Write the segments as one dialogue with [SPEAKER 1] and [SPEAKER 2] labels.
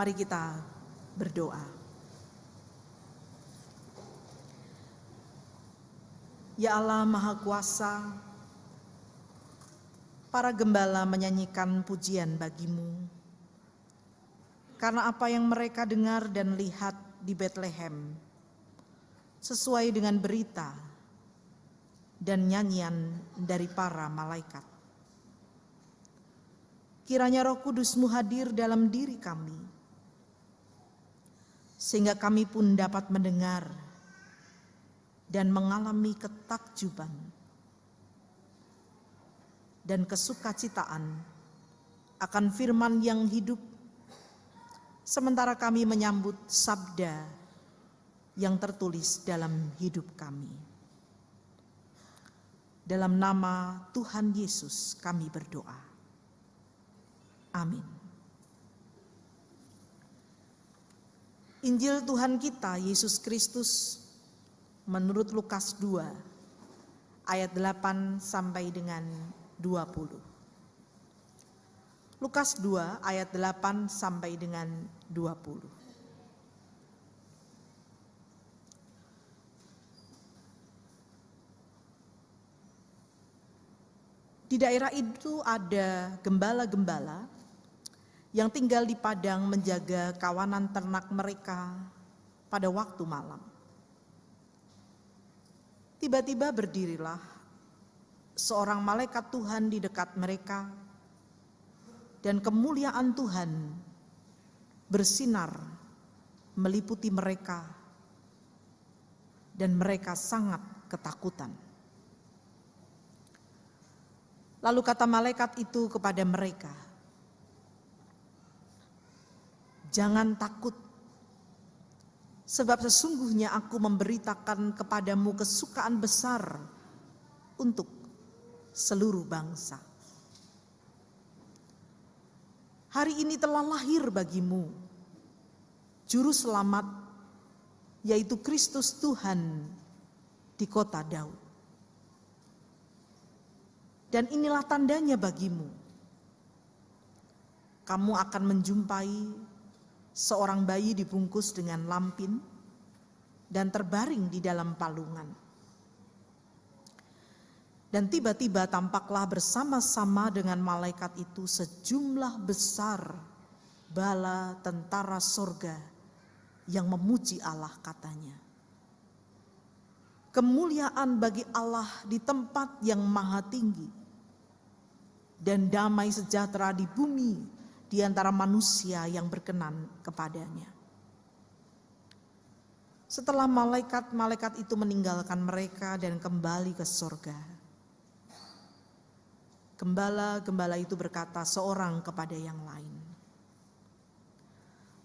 [SPEAKER 1] Mari kita berdoa. Ya Allah Maha Kuasa, para gembala menyanyikan pujian bagi-Mu, karena apa yang mereka dengar dan lihat di Betlehem sesuai dengan berita dan nyanyian dari para malaikat. Kiranya Roh Kudus-Mu hadir dalam diri kami, sehingga kami pun dapat mendengar dan mengalami ketakjuban dan kesukacitaan akan firman yang hidup, sementara kami menyambut sabda yang tertulis dalam hidup kami. Dalam nama Tuhan Yesus kami berdoa. Amin. Injil Tuhan kita Yesus Kristus menurut Lukas 2 ayat 8 sampai dengan 20. Lukas 2 ayat 8 sampai dengan 20. Di daerah itu ada gembala-gembala yang tinggal di padang menjaga kawanan ternak mereka pada waktu malam. Tiba-tiba berdirilah seorang malaikat Tuhan di dekat mereka, dan kemuliaan Tuhan bersinar meliputi mereka, dan mereka sangat ketakutan. Lalu kata malaikat itu kepada mereka, "Jangan takut, sebab sesungguhnya aku memberitakan kepadamu kesukaan besar untuk seluruh bangsa. Hari ini telah lahir bagimu Juru Selamat, yaitu Kristus Tuhan di kota Daud. Dan inilah tandanya bagimu, kamu akan menjumpai seorang bayi dibungkus dengan lampin dan terbaring di dalam palungan. Dan tiba-tiba tampaklah bersama-sama dengan malaikat itu sejumlah besar bala tentara sorga yang memuji Allah, katanya, kemuliaan bagi Allah di tempat yang maha tinggi, dan damai sejahtera di bumi di antara manusia yang berkenan kepadanya." Setelah malaikat-malaikat itu meninggalkan mereka dan kembali ke sorga, gembala-gembala itu berkata seorang kepada yang lain,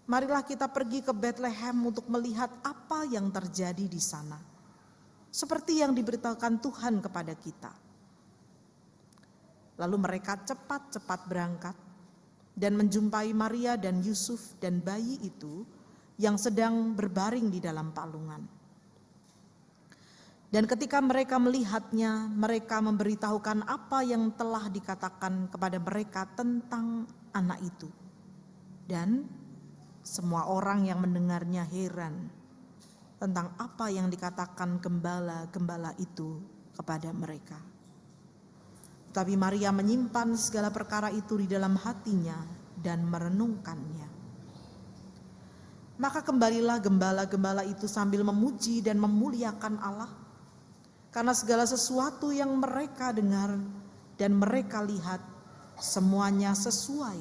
[SPEAKER 1] "Marilah kita pergi ke Betlehem untuk melihat apa yang terjadi di sana, seperti yang diberitakan Tuhan kepada kita." Lalu mereka cepat-cepat berangkat dan menjumpai Maria dan Yusuf dan bayi itu yang sedang berbaring di dalam palungan. Dan ketika mereka melihatnya, mereka memberitahukan apa yang telah dikatakan kepada mereka tentang anak itu. Dan semua orang yang mendengarnya heran tentang apa yang dikatakan gembala-gembala itu kepada mereka. Tapi Maria menyimpan segala perkara itu di dalam hatinya dan merenungkannya. Maka kembalilah gembala-gembala itu sambil memuji dan memuliakan Allah, karena segala sesuatu yang mereka dengar dan mereka lihat semuanya sesuai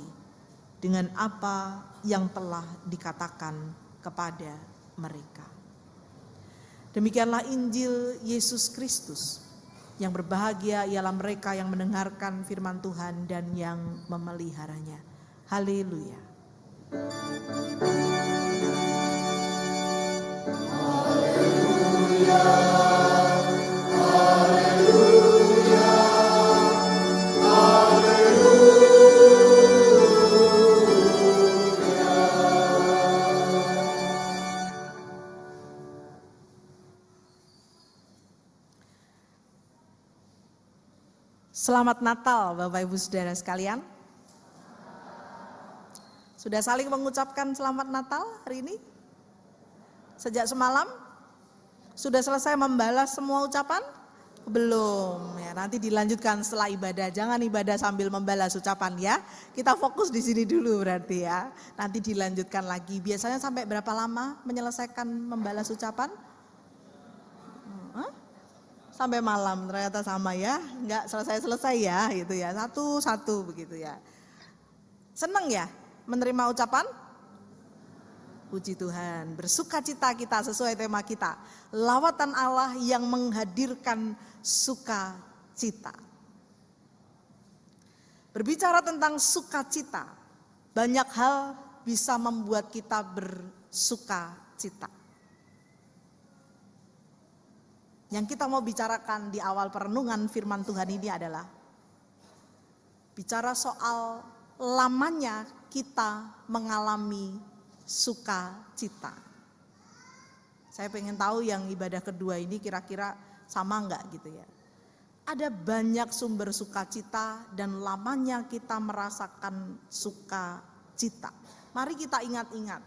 [SPEAKER 1] dengan apa yang telah dikatakan kepada mereka. Demikianlah Injil Yesus Kristus. Yang berbahagia ialah mereka yang mendengarkan firman Tuhan dan yang memeliharanya. Haleluya. Haleluya. Haleluya. Selamat Natal Bapak Ibu Saudara sekalian. Sudah saling mengucapkan selamat Natal hari ini? Sejak semalam? Sudah selesai membalas semua ucapan? Belum ya, nanti dilanjutkan setelah ibadah. Jangan ibadah sambil membalas ucapan ya. Kita fokus di sini dulu berarti ya. Nanti dilanjutkan lagi. Biasanya sampai berapa lama menyelesaikan membalas ucapan? Sampai malam, ternyata sama ya. Enggak selesai-selesai ya gitu ya. Satu-satu begitu ya. Seneng ya menerima ucapan? Puji Tuhan, bersukacita kita sesuai tema kita. Lawatan Allah yang menghadirkan sukacita. Berbicara tentang sukacita, banyak hal bisa membuat kita bersukacita. Yang kita mau bicarakan di awal perenungan firman Tuhan ini adalah bicara soal lamanya kita mengalami sukacita. Saya pengen tahu yang ibadah kedua ini kira-kira sama enggak gitu ya. Ada banyak sumber sukacita dan lamanya kita merasakan sukacita. Mari kita ingat-ingat.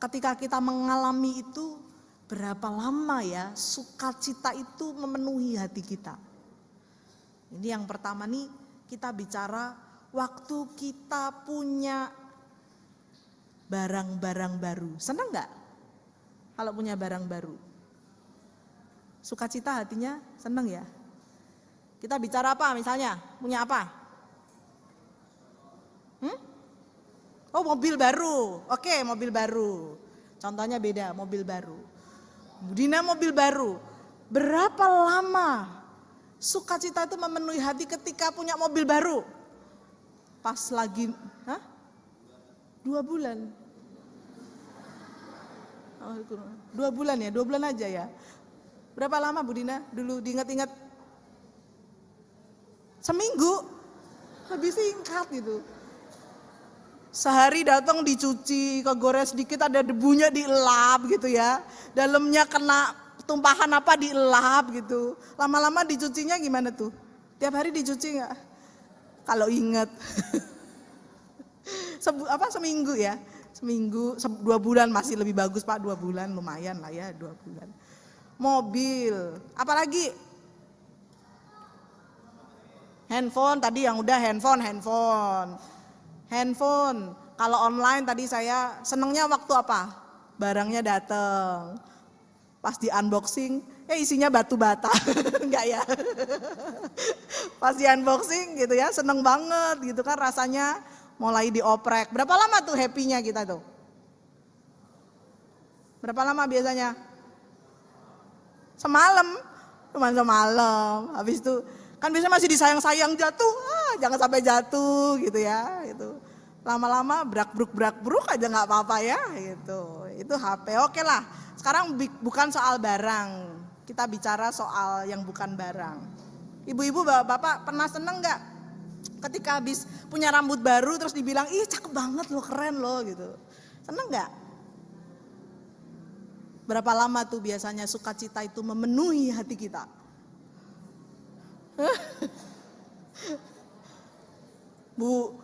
[SPEAKER 1] Ketika kita mengalami itu, berapa lama ya sukacita itu memenuhi hati kita. Ini yang pertama nih, kita bicara waktu kita punya barang-barang baru. Senang gak kalau punya barang baru? Sukacita hatinya senang ya. Kita bicara apa misalnya? Punya apa? Oh, mobil baru. Oke, mobil baru. Contohnya beda, mobil baru. Budina mobil baru. Berapa lama sukacita itu memenuhi hati ketika punya mobil baru? Pas lagi 2 bulan. 2 bulan ya, 2 bulan aja ya. Berapa lama Bu Dina dulu diingat-ingat? Seminggu, lebih singkat gitu. Sehari datang dicuci, kegores sedikit ada debunya dielap gitu ya. Dalamnya kena tumpahan apa dielap gitu. Lama-lama dicucinya gimana tuh? Tiap hari dicuci nggak? Kalau ingat. Seminggu ya, seminggu, 2 bulan masih lebih bagus Pak, 2 bulan lumayan lah ya, 2 bulan. Mobil, apalagi? Handphone tadi yang udah handphone. Kalau online tadi saya senengnya waktu apa? Barangnya datang, pas di unboxing, isinya batu bata, enggak ya? Pas di unboxing gitu ya, seneng banget gitu kan rasanya. Mulai dioprek. Berapa lama tuh happy-nya kita tuh? Berapa lama biasanya? Semalam. Cuma semalam. Habis itu kan biasanya masih disayang-sayang jatuh. Jangan sampai jatuh gitu ya. Gitu. Lama-lama brak-bruk aja gak apa-apa ya. Gitu. Itu HP. Oke lah. Sekarang bukan soal barang. Kita bicara soal yang bukan barang. Ibu-ibu, bapak pernah seneng gak? Ketika habis punya rambut baru terus dibilang, ih cakep banget loh, keren loh gitu. Seneng gak? Berapa lama tuh biasanya sukacita itu memenuhi hati kita? Bu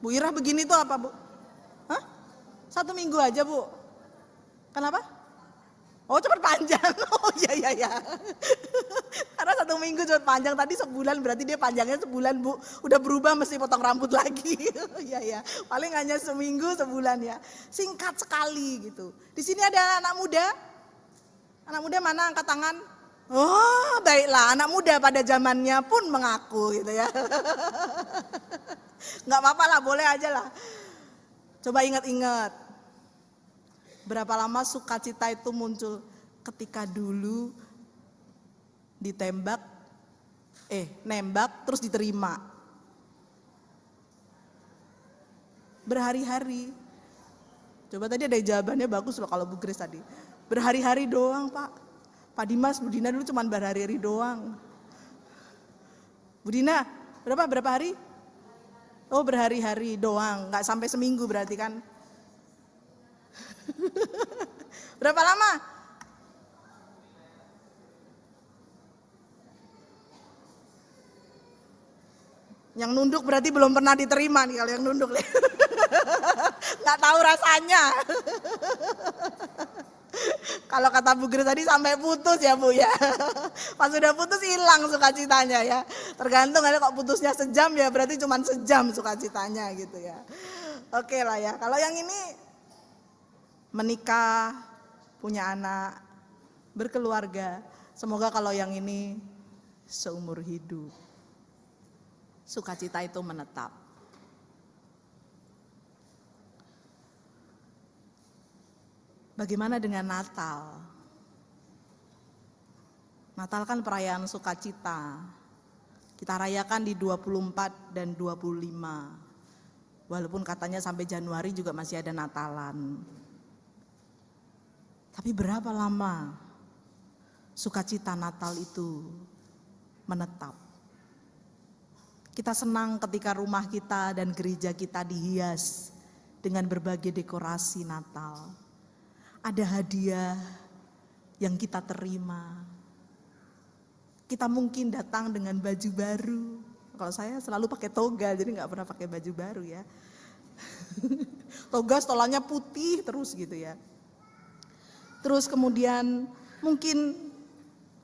[SPEAKER 1] Ira begini tuh apa Bu? 1 minggu aja Bu? Kenapa? Oh cepat panjang, oh iya. Karena 1 minggu cepat panjang, tadi sebulan berarti dia panjangnya sebulan Bu. Udah berubah mesti potong rambut lagi, iya. Paling hanya seminggu sebulan ya, singkat sekali gitu. Di sini ada anak muda mana angkat tangan? Oh baiklah, anak muda pada zamannya pun mengaku gitu ya. Nggak apa-apa lah, boleh aja lah. Coba ingat-ingat. Berapa lama sukacita itu muncul ketika dulu nembak terus diterima. Berhari-hari. Coba tadi ada jawabannya bagus loh kalau Bu Grace tadi. Berhari-hari doang Pak. Pak Dimas, Bu Dina dulu cuma berhari-hari doang. Bu Dina, berapa hari? Oh berhari-hari doang, nggak sampai seminggu berarti kan. Berapa lama? Yang nunduk berarti belum pernah diterima nih kalau yang nunduk. nggak tahu rasanya. Kalau kata Bu Gris tadi sampai putus ya Bu ya. Pas sudah putus hilang sukacitanya ya. Tergantung ada kok putusnya sejam ya berarti cuma sejam sukacitanya gitu ya. Oke lah ya. Kalau yang ini menikah, punya anak, berkeluarga. Semoga kalau yang ini seumur hidup. Sukacita itu menetap. Bagaimana dengan Natal? Natal kan perayaan sukacita. Kita rayakan di 24 dan 25. Walaupun katanya sampai Januari juga masih ada Natalan. Tapi berapa lama sukacita Natal itu menetap? Kita senang ketika rumah kita dan gereja kita dihias dengan berbagai dekorasi Natal. Ada hadiah yang kita terima. Kita mungkin datang dengan baju baru. Kalau saya selalu pakai toga, jadi nggak pernah pakai baju baru ya. Toga stolannya putih terus gitu ya. Terus kemudian mungkin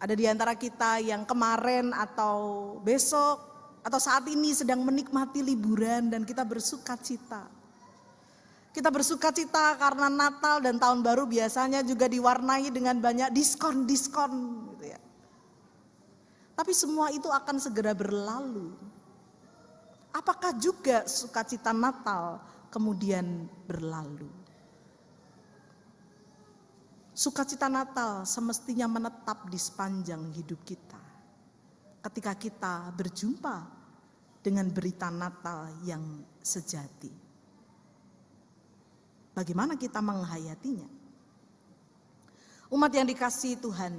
[SPEAKER 1] ada di antara kita yang kemarin atau besok atau saat ini sedang menikmati liburan dan kita bersukacita. Kita bersukacita karena Natal dan Tahun Baru biasanya juga diwarnai dengan banyak diskon-diskon gitu ya. Tapi semua itu akan segera berlalu. Apakah juga sukacita Natal kemudian berlalu? Sukacita Natal semestinya menetap di sepanjang hidup kita. Ketika kita berjumpa dengan berita Natal yang sejati. Bagaimana kita menghayatinya? Umat yang dikasihi Tuhan,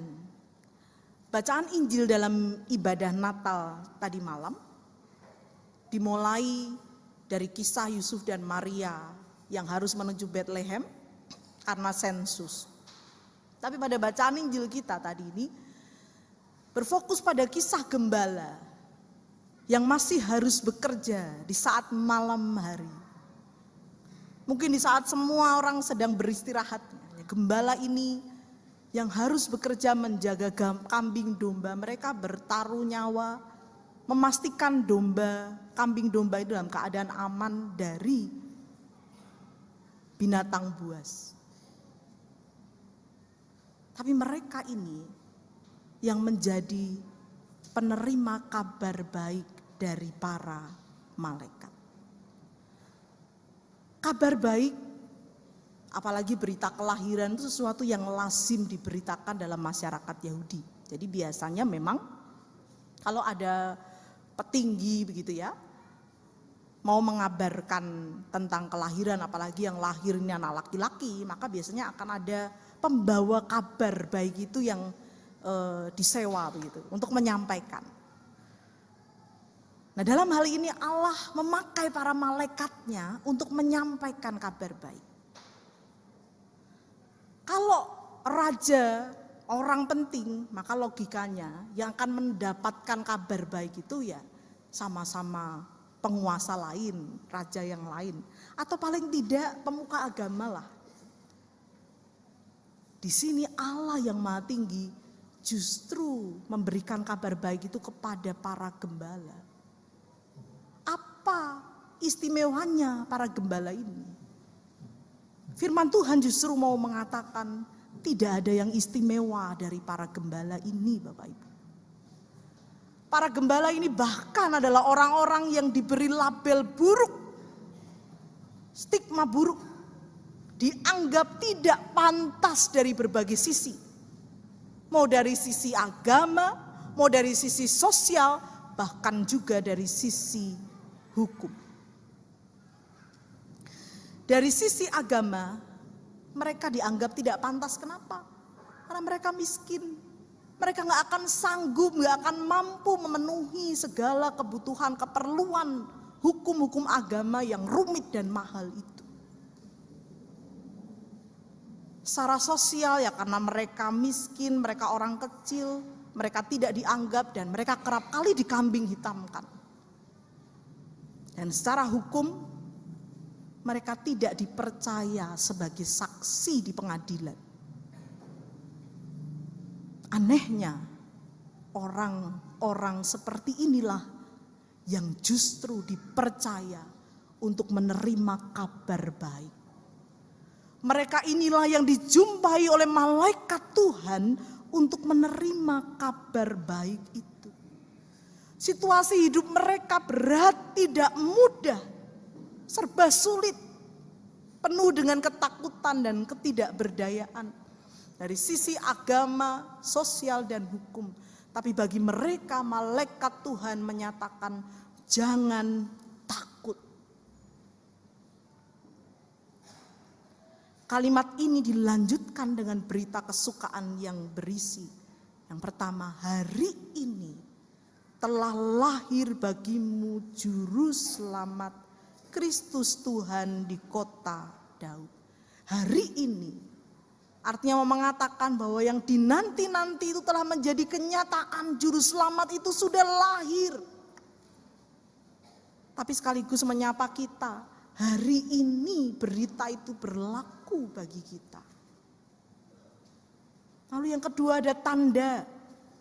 [SPEAKER 1] bacaan Injil dalam ibadah Natal tadi malam dimulai dari kisah Yusuf dan Maria yang harus menuju Bethlehem karena sensus. Tapi pada bacaan Injil kita tadi ini berfokus pada kisah gembala yang masih harus bekerja di saat malam hari. Mungkin di saat semua orang sedang beristirahat, gembala ini yang harus bekerja menjaga kambing domba, mereka bertaruh nyawa, memastikan kambing domba itu dalam keadaan aman dari binatang buas. Tapi mereka ini yang menjadi penerima kabar baik dari para malaikat. Kabar baik, apalagi berita kelahiran itu sesuatu yang lazim diberitakan dalam masyarakat Yahudi. Jadi biasanya memang kalau ada petinggi begitu ya, mau mengabarkan tentang kelahiran, apalagi yang lahirnya anak laki-laki, maka biasanya akan ada pembawa kabar baik itu yang disewa begitu untuk menyampaikan. Nah, dalam hal ini Allah memakai para malaikatnya untuk menyampaikan kabar baik. Kalau raja, orang penting, maka logikanya yang akan mendapatkan kabar baik itu ya sama-sama penguasa lain, raja yang lain, atau paling tidak pemuka agama lah. Di sini Allah yang Maha Tinggi justru memberikan kabar baik itu kepada para gembala. Apa istimewanya para gembala ini? Firman Tuhan justru mau mengatakan tidak ada yang istimewa dari para gembala ini, Bapak Ibu. Para gembala ini bahkan adalah orang-orang yang diberi label buruk, stigma buruk, dianggap tidak pantas dari berbagai sisi. Mau dari sisi agama, mau dari sisi sosial, bahkan juga dari sisi hukum. Dari sisi agama, mereka dianggap tidak pantas. Kenapa? Karena mereka miskin. Mereka gak akan sanggup, gak akan mampu memenuhi segala kebutuhan, keperluan hukum-hukum agama yang rumit dan mahal itu. Secara sosial ya karena mereka miskin, mereka orang kecil, mereka tidak dianggap dan mereka kerap kali dikambing hitamkan. Dan secara hukum mereka tidak dipercaya sebagai saksi di pengadilan. Anehnya, orang-orang seperti inilah yang justru dipercaya untuk menerima kabar baik. Mereka inilah yang dijumpai oleh malaikat Tuhan untuk menerima kabar baik itu. Situasi hidup mereka berat, tidak mudah, serba sulit, penuh dengan ketakutan dan ketidakberdayaan dari sisi agama, sosial, dan hukum. Tapi bagi mereka malaikat Tuhan menyatakan jangan takut. Kalimat ini dilanjutkan dengan berita kesukaan yang berisi. Yang pertama, hari ini telah lahir bagimu juru selamat Kristus Tuhan di kota Daud. Hari ini artinya mengatakan bahwa yang dinanti-nanti itu telah menjadi kenyataan, juru selamat itu sudah lahir. Tapi sekaligus menyapa kita, hari ini berita itu berlaku bagi kita. Lalu yang kedua ada tanda.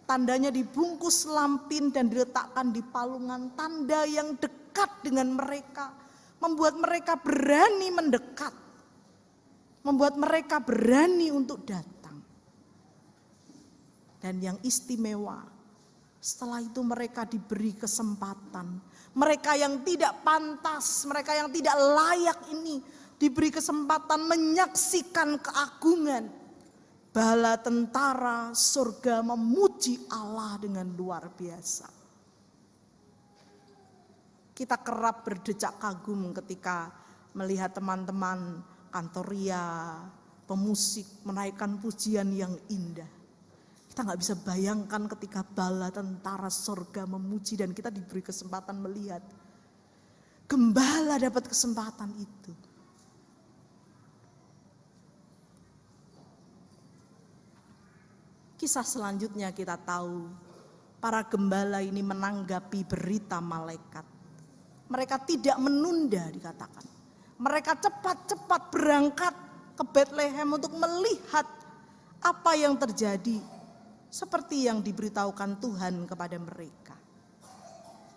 [SPEAKER 1] Tandanya dibungkus lampin dan diletakkan di palungan. Tanda yang dekat dengan mereka. Membuat mereka berani mendekat. Membuat mereka berani untuk datang. Dan yang istimewa, setelah itu mereka diberi kesempatan. Mereka yang tidak pantas, mereka yang tidak layak ini diberi kesempatan menyaksikan keagungan. Bala tentara surga memuji Allah dengan luar biasa. Kita kerap berdecak kagum ketika melihat teman-teman kantoria, pemusik menaikkan pujian yang indah. Kita gak bisa bayangkan ketika bala tentara surga memuji dan kita diberi kesempatan melihat. Gembala dapat kesempatan itu. Kisah selanjutnya kita tahu, para gembala ini menanggapi berita malaikat. Mereka tidak menunda dikatakan. Mereka cepat-cepat berangkat ke Bethlehem untuk melihat apa yang terjadi. Seperti yang diberitahukan Tuhan kepada mereka.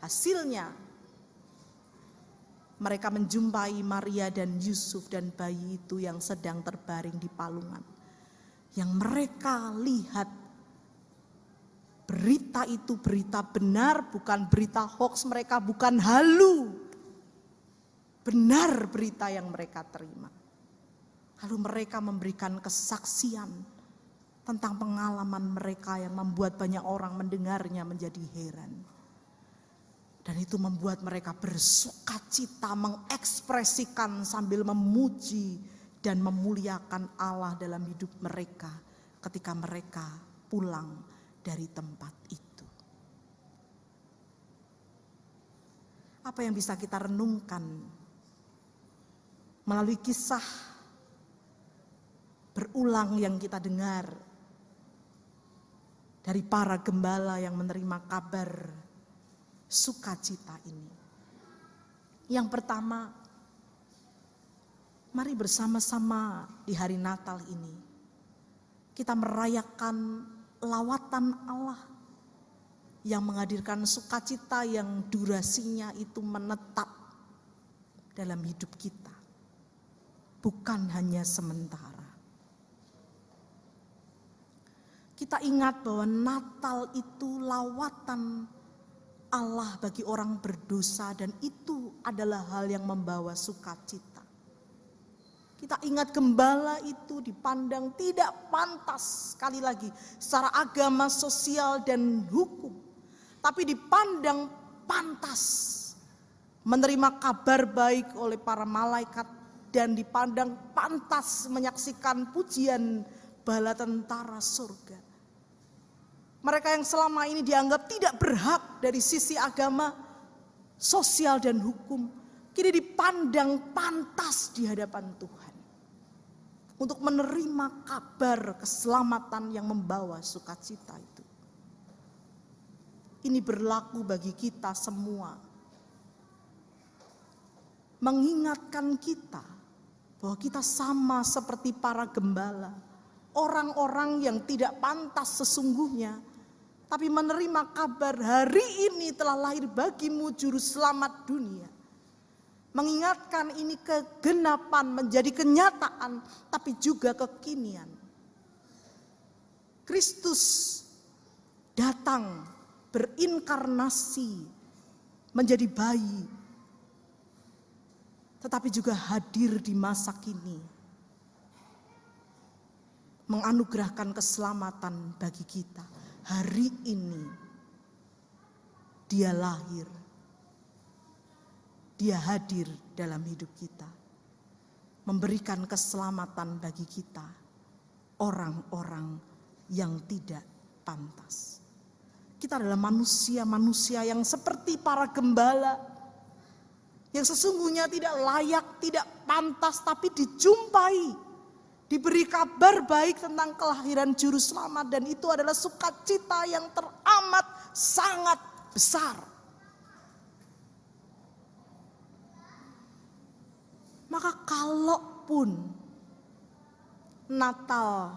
[SPEAKER 1] Hasilnya, mereka menjumpai Maria dan Yusuf dan bayi itu yang sedang terbaring di palungan. Yang mereka lihat berita itu berita benar, bukan berita hoax, mereka bukan halu. Benar berita yang mereka terima. Lalu mereka memberikan kesaksian tentang pengalaman mereka yang membuat banyak orang mendengarnya menjadi heran. Dan itu membuat mereka bersukacita, mengekspresikan sambil memuji dan memuliakan Allah dalam hidup mereka ketika mereka pulang dari tempat itu. Apa yang bisa kita renungkan melalui kisah berulang yang kita dengar dari para gembala yang menerima kabar sukacita ini? Yang pertama, mari bersama-sama di hari Natal ini kita merayakan lawatan Allah yang menghadirkan sukacita yang durasinya itu menetap dalam hidup kita, bukan hanya sementara. Kita ingat bahwa Natal itu lawatan Allah bagi orang berdosa dan itu adalah hal yang membawa sukacita. Kita ingat gembala itu dipandang tidak pantas, sekali lagi secara agama, sosial, dan hukum. Tapi dipandang pantas menerima kabar baik oleh para malaikat dan dipandang pantas menyaksikan pujian bala tentara surga. Mereka yang selama ini dianggap tidak berhak dari sisi agama, sosial, dan hukum, kini dipandang pantas di hadapan Tuhan untuk menerima kabar keselamatan yang membawa sukacita itu. Ini berlaku bagi kita semua. mengingatkan kita bahwa kita sama seperti para gembala, orang-orang yang tidak pantas sesungguhnya, tapi menerima kabar hari ini telah lahir bagimu juru selamat dunia. Mengingatkan ini kegenapan menjadi kenyataan, tapi juga kekinian. Kristus datang berinkarnasi menjadi bayi, tetapi juga hadir di masa kini, menganugerahkan keselamatan bagi kita. Hari ini Dia lahir, Dia hadir dalam hidup kita, memberikan keselamatan bagi kita, orang-orang yang tidak pantas. Kita adalah manusia-manusia yang seperti para gembala, yang sesungguhnya tidak layak, tidak pantas, tapi dijumpai, diberi kabar baik tentang kelahiran juru selamat, dan itu adalah sukacita yang teramat sangat besar. Maka kalaupun Natal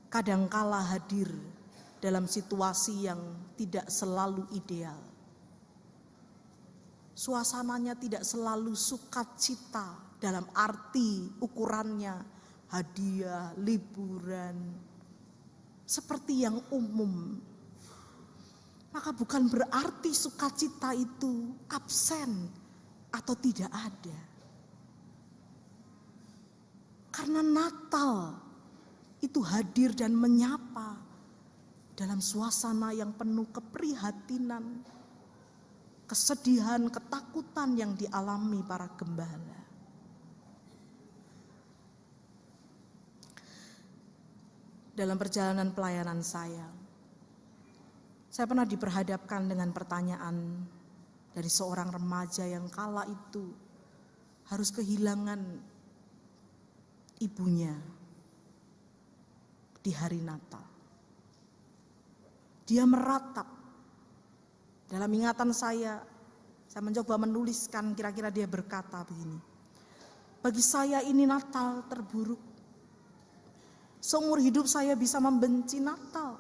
[SPEAKER 1] kadangkala hadir dalam situasi yang tidak selalu ideal, suasananya tidak selalu sukacita dalam arti ukurannya hadiah, liburan, seperti yang umum, maka bukan berarti sukacita itu absen atau tidak ada. Karena Natal itu hadir dan menyapa dalam suasana yang penuh keprihatinan, kesedihan, ketakutan yang dialami para gembala. Dalam perjalanan pelayanan saya pernah diperhadapkan dengan pertanyaan dari seorang remaja yang kala itu harus kehilangan ibunya di hari Natal. Dia meratap. Dalam ingatan saya mencoba menuliskan, kira-kira dia berkata begini: bagi saya ini Natal terburuk. Seumur hidup saya bisa membenci Natal.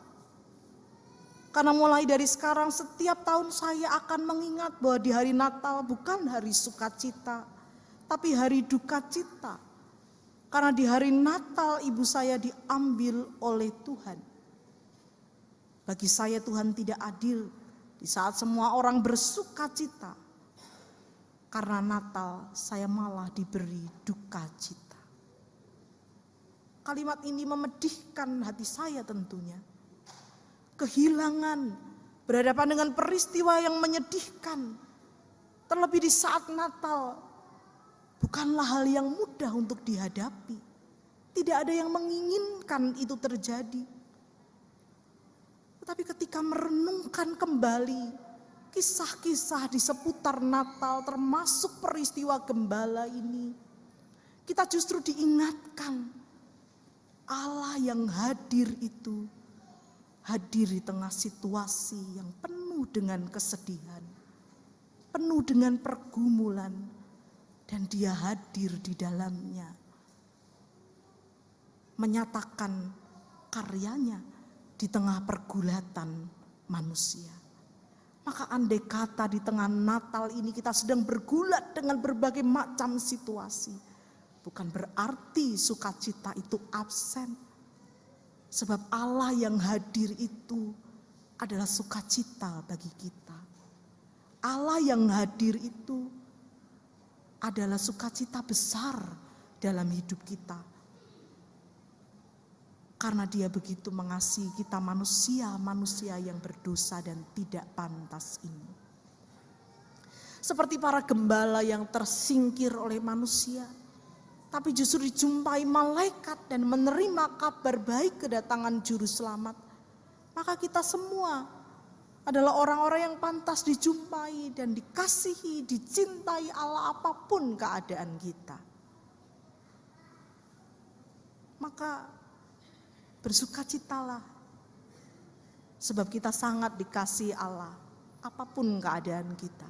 [SPEAKER 1] Karena mulai dari sekarang setiap tahun saya akan mengingat bahwa di hari Natal bukan hari sukacita, tapi hari duka cita. Karena di hari Natal ibu saya diambil oleh Tuhan. Bagi saya Tuhan tidak adil di saat semua orang bersukacita. Karena Natal saya malah diberi duka cita. Kalimat ini memedihkan hati saya tentunya. Kehilangan, berhadapan dengan peristiwa yang menyedihkan, terlebih di saat Natal, bukanlah hal yang mudah untuk dihadapi. Tidak ada yang menginginkan itu terjadi. Tetapi ketika merenungkan kembali kisah-kisah di seputar Natal, termasuk peristiwa gembala ini, kita justru diingatkan Allah yang hadir itu hadir di tengah situasi yang penuh dengan kesedihan, penuh dengan pergumulan, dan Dia hadir di dalamnya, menyatakan karyanya di tengah pergulatan manusia. Maka andai kata di tengah Natal ini kita sedang bergulat dengan berbagai macam situasi, bukan berarti sukacita itu absen. Sebab Allah yang hadir itu adalah sukacita bagi kita. Allah yang hadir itu adalah sukacita besar dalam hidup kita. Karena Dia begitu mengasihi kita manusia-manusia yang berdosa dan tidak pantas ini. Seperti para gembala yang tersingkir oleh manusia, tapi justru dijumpai malaikat dan menerima kabar baik kedatangan juru selamat. Maka kita semua adalah orang-orang yang pantas dijumpai dan dikasihi, dicintai Allah apapun keadaan kita. Maka bersukacitalah, sebab kita sangat dikasihi Allah apapun keadaan kita.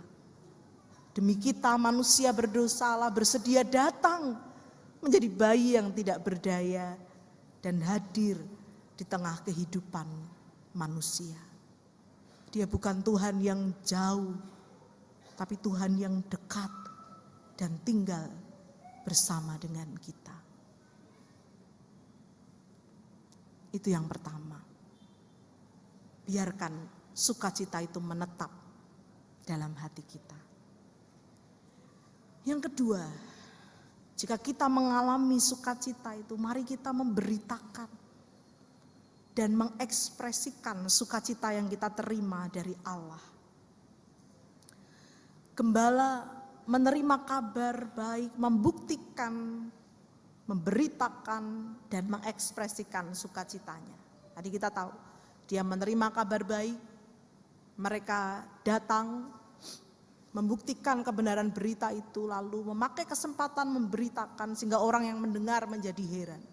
[SPEAKER 1] Demi kita manusia berdosa, Allah bersedia datang menjadi bayi yang tidak berdaya dan hadir di tengah kehidupan manusia. Dia bukan Tuhan yang jauh, tapi Tuhan yang dekat dan tinggal bersama dengan kita. Itu yang pertama. Biarkan sukacita itu menetap dalam hati kita. Yang kedua, jika kita mengalami sukacita itu, mari kita memberitakan dan mengekspresikan sukacita yang kita terima dari Allah. Gembala menerima kabar baik, membuktikan, memberitakan, dan mengekspresikan sukacitanya. Tadi kita tahu, dia menerima kabar baik, mereka datang, membuktikan kebenaran berita itu, lalu memakai kesempatan memberitakan sehingga orang yang mendengar menjadi heran.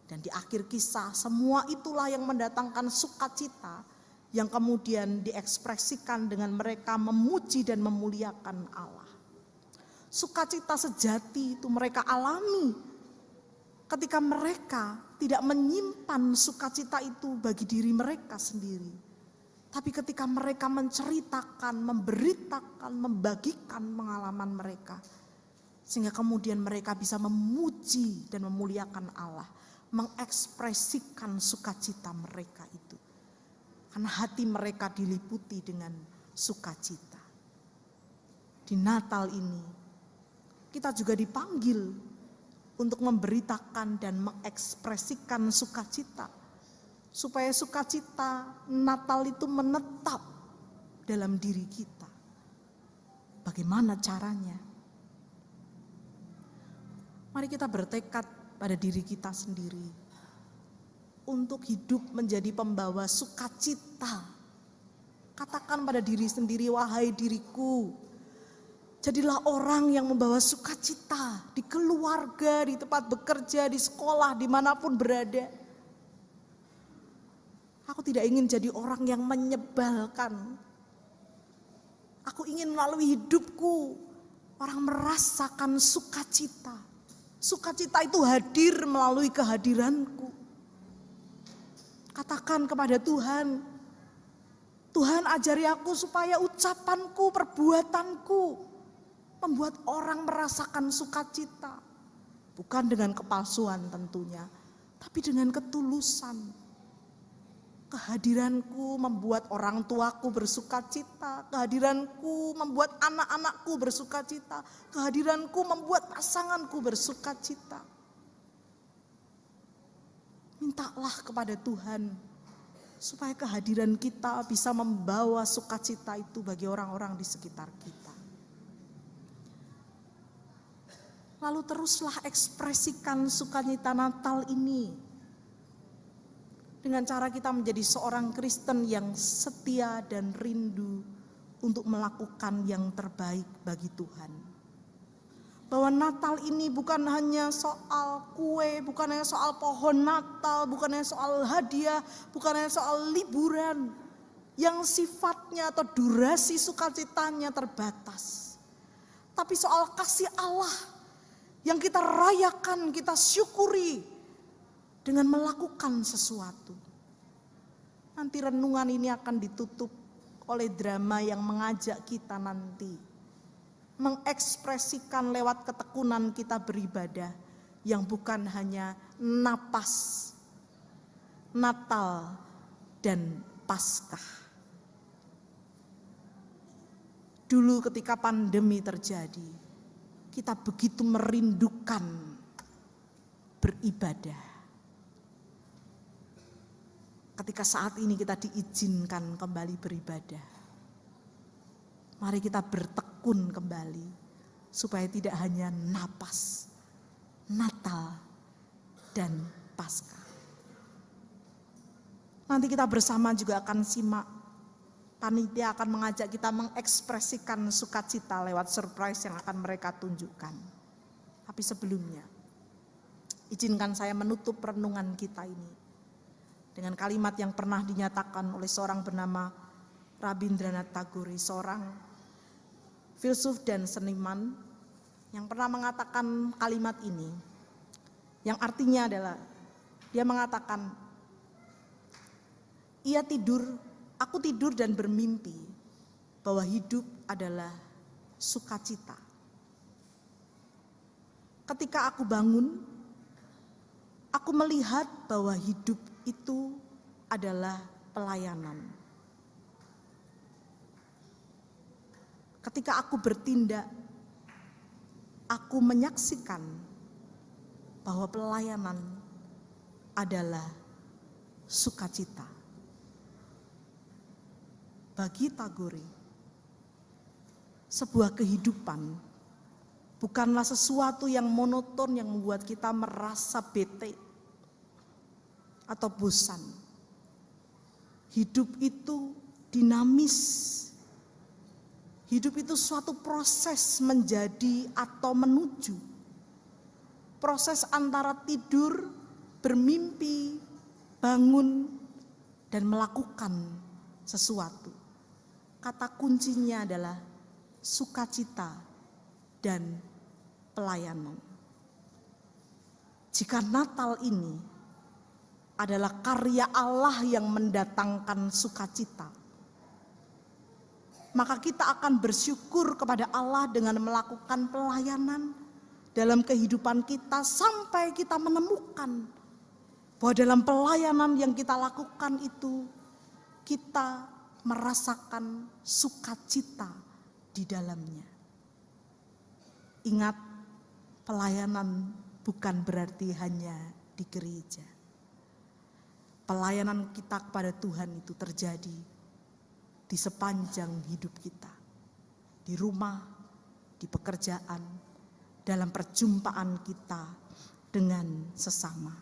[SPEAKER 1] Dan di akhir kisah, semua itulah yang mendatangkan sukacita yang kemudian diekspresikan dengan mereka memuji dan memuliakan Allah. Sukacita sejati itu mereka alami ketika mereka tidak menyimpan sukacita itu bagi diri mereka sendiri. Tapi ketika mereka menceritakan, memberitakan, membagikan pengalaman mereka. Sehingga kemudian mereka bisa memuji dan memuliakan Allah. Mengekspresikan sukacita mereka itu. Karena hati mereka diliputi dengan sukacita. Di Natal ini, kita juga dipanggil untuk memberitakan dan mengekspresikan sukacita. Supaya sukacita Natal itu menetap dalam diri kita. Bagaimana caranya? Mari kita bertekad pada diri kita sendiri untuk hidup menjadi pembawa sukacita. Katakan pada diri sendiri, wahai diriku, jadilah orang yang membawa sukacita di keluarga, di tempat bekerja, di sekolah, dimanapun berada. Aku tidak ingin jadi orang yang menyebalkan. Aku ingin melalui hidupku orang merasakan sukacita. Sukacita itu hadir melalui kehadiranku. Katakan kepada Tuhan, Tuhan ajari aku supaya ucapanku, perbuatanku membuat orang merasakan sukacita. Bukan dengan kepalsuan tentunya, tapi dengan ketulusan. Kehadiranku membuat orang tuaku bersukacita, kehadiranku membuat anak-anakku bersukacita, kehadiranku membuat pasanganku bersukacita. Mintalah kepada Tuhan supaya kehadiran kita bisa membawa sukacita itu bagi orang-orang di sekitar kita. Lalu teruslah ekspresikan sukacita Natal ini dengan cara kita menjadi seorang Kristen yang setia dan rindu untuk melakukan yang terbaik bagi Tuhan. Bahwa Natal ini bukan hanya soal kue, bukan hanya soal pohon Natal, bukan hanya soal hadiah, bukan hanya soal liburan yang sifatnya atau durasi sukacitanya terbatas. Tapi soal kasih Allah yang kita rayakan, kita syukuri dengan melakukan sesuatu. Nanti renungan ini akan ditutup oleh drama yang mengajak kita nanti mengekspresikan lewat ketekunan kita beribadah yang bukan hanya napas Natal dan Paskah. Dulu ketika pandemi terjadi, kita begitu merindukan beribadah. Ketika saat ini kita diizinkan kembali beribadah, mari kita bertekun kembali supaya tidak hanya napas Natal dan Paskah. Nanti kita bersama juga akan simak, panitia akan mengajak kita mengekspresikan sukacita lewat surprise yang akan mereka tunjukkan. Tapi sebelumnya, izinkan saya menutup renungan kita ini dengan kalimat yang pernah dinyatakan oleh seorang bernama Rabindranath Tagore, seorang filsuf dan seniman yang pernah mengatakan kalimat ini, yang artinya adalah dia mengatakan, aku tidur dan bermimpi bahwa hidup adalah sukacita. Ketika aku bangun, aku melihat bahwa hidup itu adalah pelayanan. Ketika aku bertindak, aku menyaksikan bahwa pelayanan adalah sukacita. Bagi Tagore, sebuah kehidupan bukanlah sesuatu yang monoton yang membuat kita merasa bete atau bosan. Hidup itu dinamis. Hidup itu suatu proses menjadi atau menuju. Proses antara tidur, bermimpi, bangun, dan melakukan sesuatu. Kata kuncinya adalah sukacita dan pelayanan. Jika Natal ini adalah karya Allah yang mendatangkan sukacita, maka kita akan bersyukur kepada Allah dengan melakukan pelayanan dalam kehidupan kita sampai kita menemukan bahwa dalam pelayanan yang kita lakukan itu kita merasakan sukacita di dalamnya. Ingat, pelayanan bukan berarti hanya di gereja. Pelayanan kita kepada Tuhan itu terjadi di sepanjang hidup kita. Di rumah, di pekerjaan, dalam perjumpaan kita dengan sesama.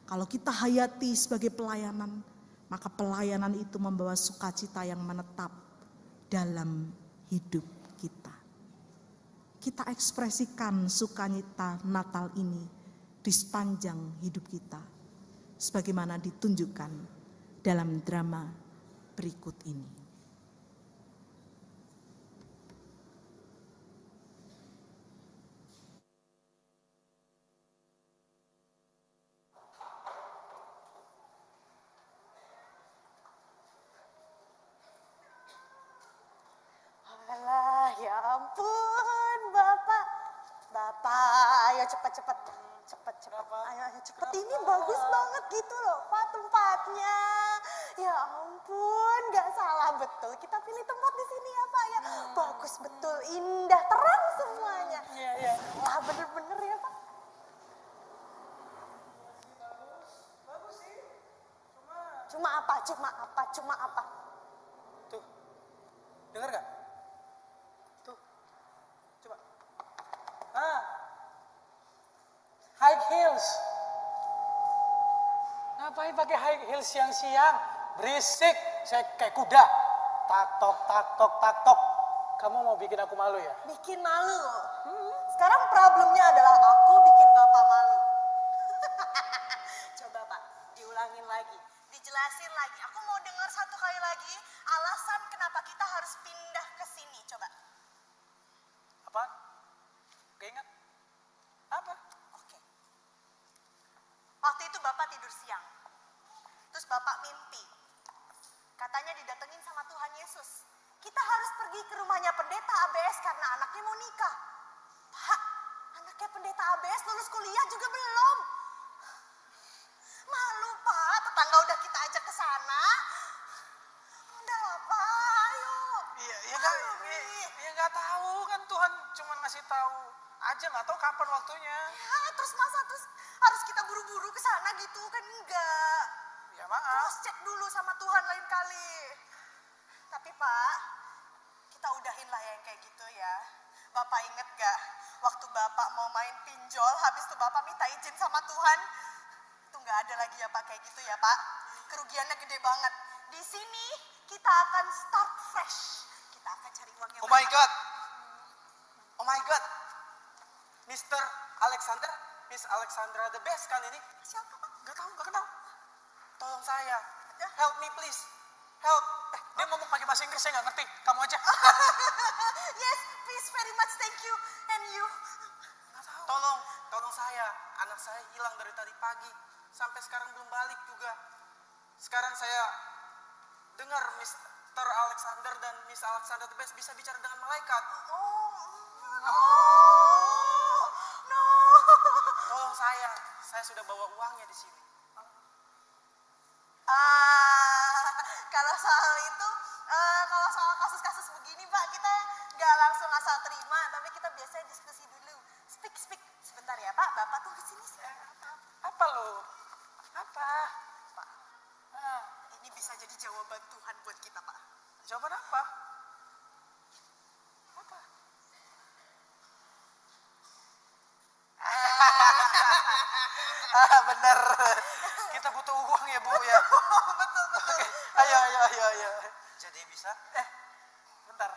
[SPEAKER 1] Kalau kita hayati sebagai pelayanan, maka pelayanan itu membawa sukacita yang menetap dalam hidup kita. Kita ekspresikan sukacita Natal ini di sepanjang hidup kita, sebagaimana ditunjukkan dalam drama berikut ini.
[SPEAKER 2] Alah, ya ampun, Bapak. Ayo cepet. Ayo cepet. Ini bagus banget gitu loh, Pak, tempatnya. Ya ampun, gak salah betul. Kita pilih tempat di sini ya, Pak ya. Bagus betul, indah, terang semuanya.
[SPEAKER 3] Iya.
[SPEAKER 2] Wah, bener-bener ya, Pak.
[SPEAKER 3] Bagus sih.
[SPEAKER 2] Cuma apa?
[SPEAKER 3] Tuh. Dengar gak? Tuh. Coba. High heels. Ngapain pakai high heels siang-siang? Berisik, saya kayak kuda. Tak tok. Kamu mau bikin aku malu ya?
[SPEAKER 2] Bikin malu. Sekarang problemnya adalah aku bikin Bapak malu. Coba Pak, diulangin lagi. Dijelasin lagi. Aku mau dengar satu kali lagi alasan kenapa kita harus pindah ke sini. Coba.
[SPEAKER 3] Apa? Gak ingat? Apa?
[SPEAKER 2] Oke. Waktu itu Bapak tidur siang. Terus Bapak mimpi. Katanya didatengin sama Tuhan Yesus. Kita harus pergi ke rumahnya pendeta ABS karena anaknya mau nikah. Pak, anaknya pendeta ABS lulus kuliah juga belum. Malu Pak, tetangga udah kita ajak ke sana. Udah lah Pak, ayo.
[SPEAKER 3] Iya nggak tahu kan, Tuhan cuma ngasih tahu aja, nggak tahu kapan waktunya.
[SPEAKER 2] Ya, terus harus kita buru-buru ke sana gitu kan enggak.
[SPEAKER 3] Ya maaf.
[SPEAKER 2] Terus cek dulu sama Tuhan lain kali. Tapi Pak, kita udahin lah yang kayak gitu ya. Bapak inget gak waktu Bapak mau main pinjol, habis itu Bapak minta izin sama Tuhan. Itu gak ada lagi ya Pak kayak gitu ya Pak. Kerugiannya gede banget. Di sini kita akan start fresh. Kita akan cari uang yang
[SPEAKER 3] Oh my God. Mr. Alexander, Miss Alexandra the best kan ini?
[SPEAKER 2] Siapa Pak?
[SPEAKER 3] Gak kenal. Tolong saya. Help me please. Help. Dia ngomong pakai bahasa Inggris, saya gak ngerti. Kamu aja.
[SPEAKER 2] Yes, please very much thank you. And you?
[SPEAKER 3] Tolong saya. Anak saya hilang dari tadi pagi. Sampai sekarang belum balik juga. Sekarang saya dengar Mr. Alexander dan Miss Alexander the Best bisa bicara dengan malaikat.
[SPEAKER 2] No.
[SPEAKER 3] Tolong saya sudah bawa uangnya di sini.
[SPEAKER 2] Kalau soal itu, kalau soal kasus-kasus begini Pak, kita nggak langsung asal terima, tapi kita biasanya diskusi dulu. Speak. Sebentar ya Pak, Bapak tuh kesini sekarang.
[SPEAKER 3] Apa lo? Apa?
[SPEAKER 2] Pak, ini bisa jadi jawaban Tuhan buat kita Pak.
[SPEAKER 3] Jawaban apa? Apa? Bener. Kita butuh uang ya, Bu ya.
[SPEAKER 2] Betul.
[SPEAKER 3] Oke, ayo. Jadi bisa? Bentar.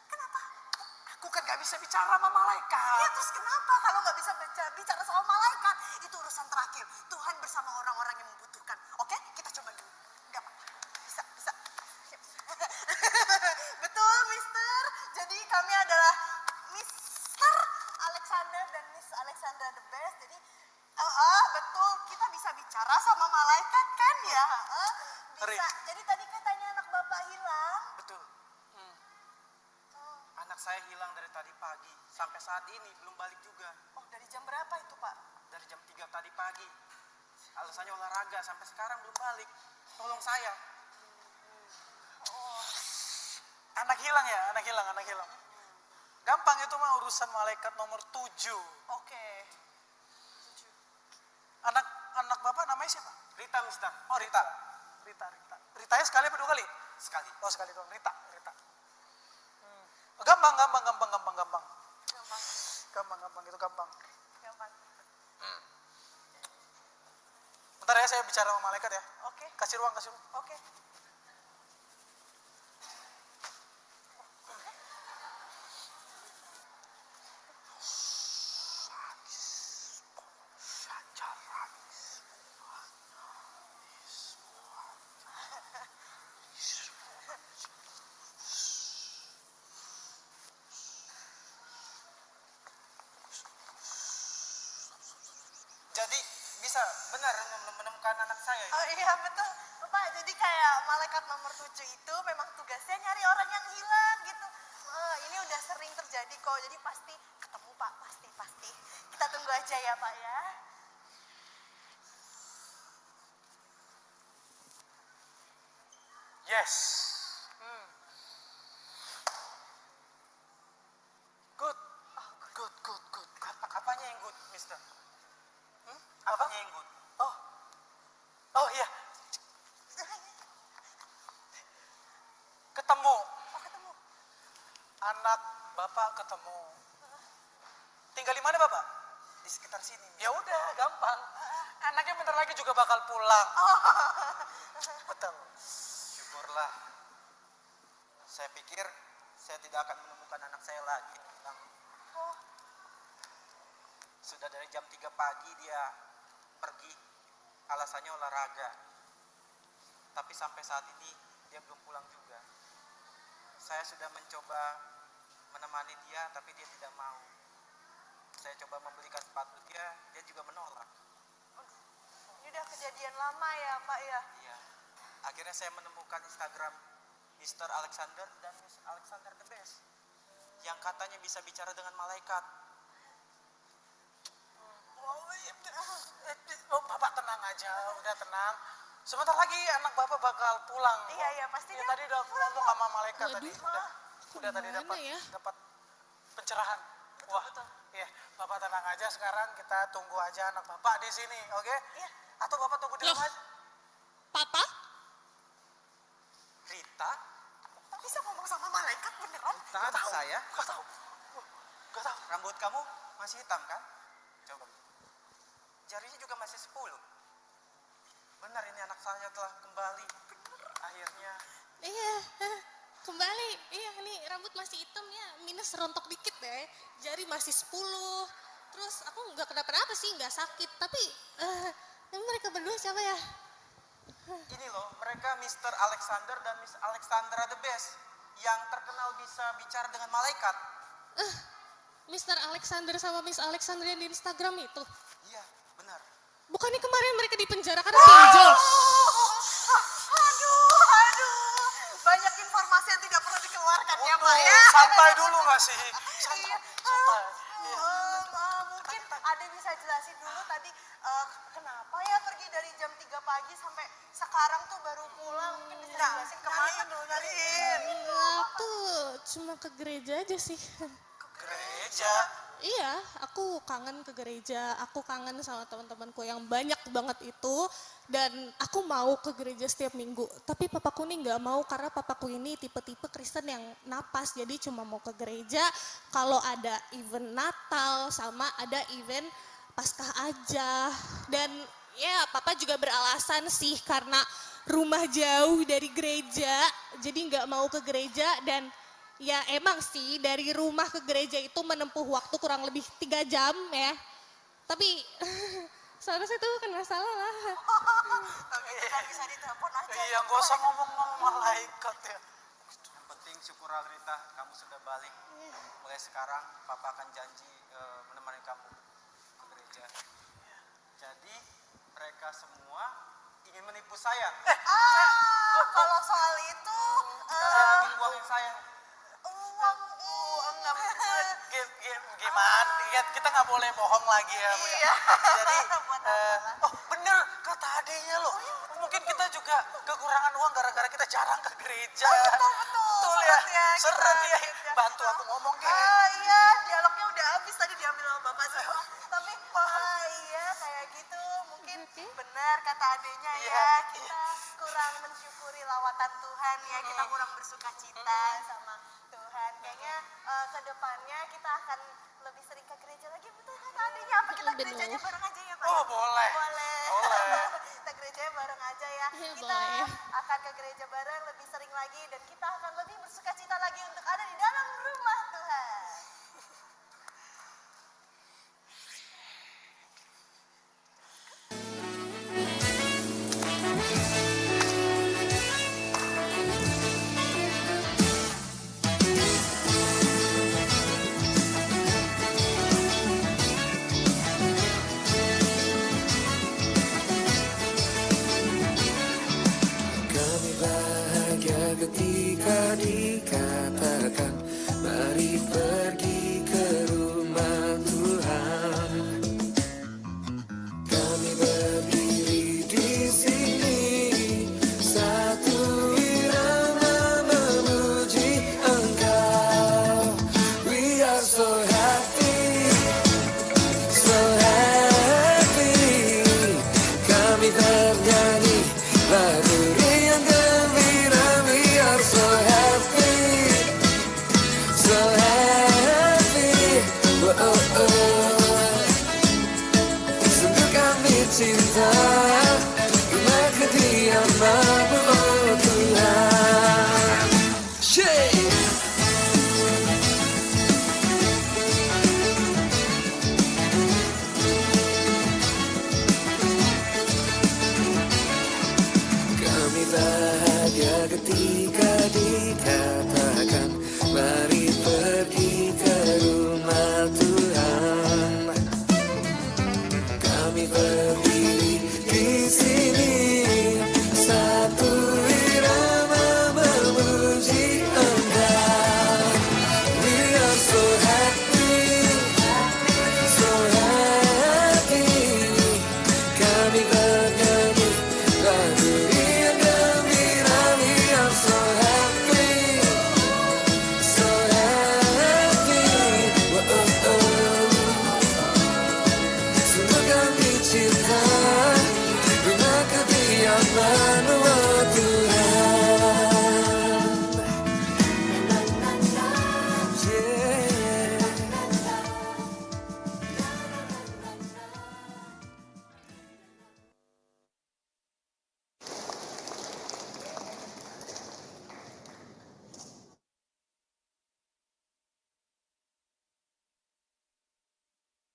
[SPEAKER 2] Kenapa?
[SPEAKER 3] Aku kan gak bisa bicara sama malaikat.
[SPEAKER 2] Ya terus kenapa kalau nggak bisa bicara soal malaikat? Itu urusan terakhir. Tuhan bersama orang-orang yang membutuhkan. Oke, kita coba dulu. Nggak apa-apa. Bisa. Betul, Mister. Jadi kami adalah Mister Alexander dan Miss Alexander the Best. Jadi, betul. Kita bisa bicara sama malaikat kan ya? Bisa. Jadi tadi katanya anak Bapak hilang.
[SPEAKER 3] Betul. Anak saya hilang dari tadi pagi. Sampai saat ini belum balik juga.
[SPEAKER 2] Oh, dari jam berapa itu Pak?
[SPEAKER 3] Dari jam 3 tadi pagi. Alasannya olahraga, sampai sekarang belum balik. Tolong saya. Anak hilang ya, anak hilang. Gampang itu mah urusan malaikat nomor 7.
[SPEAKER 2] Oke.
[SPEAKER 3] Anak Bapak namanya siapa?
[SPEAKER 4] Rita, Mister.
[SPEAKER 3] Oh, Rita. Ritanya sekali apa 2 kali?
[SPEAKER 4] Sekali.
[SPEAKER 3] Oh, sekali doang. Rita. Gampang. Gampang. Bentar ya, saya bicara sama malaikat ya.
[SPEAKER 2] Oke.
[SPEAKER 3] Kasih ruang.
[SPEAKER 2] Oke.
[SPEAKER 4] Jadi bisa benar menemukan anak saya.
[SPEAKER 2] Oh iya betul. Pak, jadi kayak malaikat nomor 7 itu memang tugasnya nyari orang yang hilang gitu. Ini udah sering terjadi kok, jadi pasti ketemu Pak, pasti. Kita tunggu aja ya Pak ya.
[SPEAKER 3] Yes. Good.
[SPEAKER 4] Apanya yang good, Mister?
[SPEAKER 3] Apa?
[SPEAKER 4] Apanya yang good?
[SPEAKER 3] Oh iya. Ketemu.
[SPEAKER 2] Oh ketemu.
[SPEAKER 3] Anak Bapak ketemu. Tinggal di mana Bapak?
[SPEAKER 4] Di sekitar sini.
[SPEAKER 3] Ya udah, gampang. Anaknya bentar lagi juga bakal pulang. Betul.
[SPEAKER 4] Syukurlah. Saya pikir saya tidak akan menemukan anak saya lagi.
[SPEAKER 2] Oh,
[SPEAKER 4] Sudah dari jam 3 pagi dia pergi. Alasannya olahraga. Tapi sampai saat ini dia belum pulang juga. Saya sudah mencoba menemani dia, tapi dia tidak mau. Saya coba membelikan sepatu dia juga menolak.
[SPEAKER 2] ini udah kejadian lama ya Pak ya.
[SPEAKER 4] Iya. Akhirnya saya menemukan Instagram Mr. Alexander dan Miss Alexander the Best. Yang katanya bisa bicara dengan malaikat.
[SPEAKER 3] Oh, Bapak tenang aja, udah tenang. Sebentar lagi anak Bapak bakal pulang.
[SPEAKER 2] Iya pasti
[SPEAKER 3] Ya,
[SPEAKER 2] dia
[SPEAKER 3] tadi udah
[SPEAKER 2] pulang
[SPEAKER 3] ngomong
[SPEAKER 2] kok.
[SPEAKER 3] sama malaikat tadi. Udah tadi
[SPEAKER 5] Gimana
[SPEAKER 3] dapat
[SPEAKER 5] ya?
[SPEAKER 3] dapat pencerahan. Wah, iya. Bapak tenang aja, sekarang kita tunggu aja anak Bapak di sini, oke?
[SPEAKER 2] Iya.
[SPEAKER 3] Atau Bapak tunggu di
[SPEAKER 5] Loh.
[SPEAKER 3] rumah aja.
[SPEAKER 5] Papa?
[SPEAKER 4] Rita?
[SPEAKER 2] Bisa ngomong sama malaikat beneran?
[SPEAKER 4] Rita, anak saya?
[SPEAKER 3] Gak tahu.
[SPEAKER 4] Rambut kamu masih hitam kan? Coba. Jarinya juga masih 10. Benar ini anak saya telah kembali. Akhirnya.
[SPEAKER 5] Iya, kembali. Iya, ini rambut masih hitam ya, minus rontok dikit deh. Jari masih 10. Terus aku nggak kenapa-napa sih, nggak sakit. Tapi, ini mereka berdua siapa ya?
[SPEAKER 4] Ini loh, mereka Mr. Alexander dan Miss Alexandra the Best yang terkenal bisa bicara dengan malaikat.
[SPEAKER 5] Mr. Alexander sama Miss Alexander yang di Instagram itu.
[SPEAKER 4] Iya, benar.
[SPEAKER 5] Bukannya kemarin mereka dipenjara karena pinjol?
[SPEAKER 2] Aduh. Banyak informasi yang tidak perlu dikeluarkan ya, Pak ya.
[SPEAKER 3] Santai dulu nggak sih?
[SPEAKER 2] Iya.
[SPEAKER 3] Santai.
[SPEAKER 2] Mungkin Ade bisa jelasin dulu tadi kenapa ya pergi dari jam 3 pagi sampai sekarang tuh baru pulang. Mungkin bisa jelasin kemana dulu nyariin.
[SPEAKER 5] Aku cuma ke gereja aja sih.
[SPEAKER 3] Gereja.
[SPEAKER 5] Iya, aku kangen ke gereja, aku kangen sama teman-temanku yang banyak banget itu, dan aku mau ke gereja setiap minggu. Tapi papaku nih nggak mau karena papaku ini tipe-tipe Kristen yang napas, jadi cuma mau ke gereja kalau ada event Natal sama ada event Paskah aja. Dan ya papa juga beralasan sih karena rumah jauh dari gereja, jadi nggak mau ke gereja. Dan ya emang sih dari rumah ke gereja itu menempuh waktu kurang lebih 3 jam ya. Tapi seharusnya itu kan masalah lah.
[SPEAKER 2] Kan bisa ditelepon aja.
[SPEAKER 3] Iya, nggak usah ngomong-ngomong malaikat ya.
[SPEAKER 4] Yang penting syukur Rita, kamu sudah balik. Mulai sekarang papa akan janji menemani kamu ke gereja. Jadi mereka semua ingin menipu saya.
[SPEAKER 2] Kalau soal itu
[SPEAKER 4] Ingin uangin saya.
[SPEAKER 2] uang
[SPEAKER 3] Gimana? Kita nggak boleh bohong lagi ya, Bu ya.
[SPEAKER 2] Iya.
[SPEAKER 3] Jadi,
[SPEAKER 2] Buat apa?
[SPEAKER 3] oh bener kata adiknya loh. Mungkin kita juga kekurangan uang gara-gara kita jarang ke gereja. Betul ya.
[SPEAKER 2] Seret ya,
[SPEAKER 3] Seret ya.
[SPEAKER 2] kita.
[SPEAKER 3] Bantu aku ngomong Ge.
[SPEAKER 2] Iya, dialognya udah habis tadi diambil sama bapak semua. Tapi iya kayak gitu. Mungkin benar kata adenya ya, kita kurang mensyukuri lawatan Tuhan ya, kita kurang bersuka cita sama Tuhan. Kayaknya ke depannya kita akan lebih sering ke gereja lagi, betul kata adenya. Apa kita
[SPEAKER 5] Bener.
[SPEAKER 2] gerejanya bareng aja ya, Pak?
[SPEAKER 3] Oh, boleh.
[SPEAKER 2] Boleh.
[SPEAKER 3] Boleh.
[SPEAKER 2] Kita gerejanya bareng aja ya.
[SPEAKER 5] Iya,
[SPEAKER 2] Kita
[SPEAKER 5] boleh.
[SPEAKER 2] akan ke gereja bareng lebih sering lagi dan kita akan lebih bersuka cita lagi untuk ada di dalam rumah Tuhan.
[SPEAKER 6] Kami bahagia ketika dikatakan mari pergi ke rumah Tuhan. Kami berdiri di sini satu irama memuji Engkau. We are so happy, so happy. Kami bernyanyi lagu yang gembira. We are so happy, so happy. Oh, oh, oh. Sungguh kami cinta rumah kediaman-Mu, oh Tuhan. Shake. Kami bahagia ketika dikatakan mari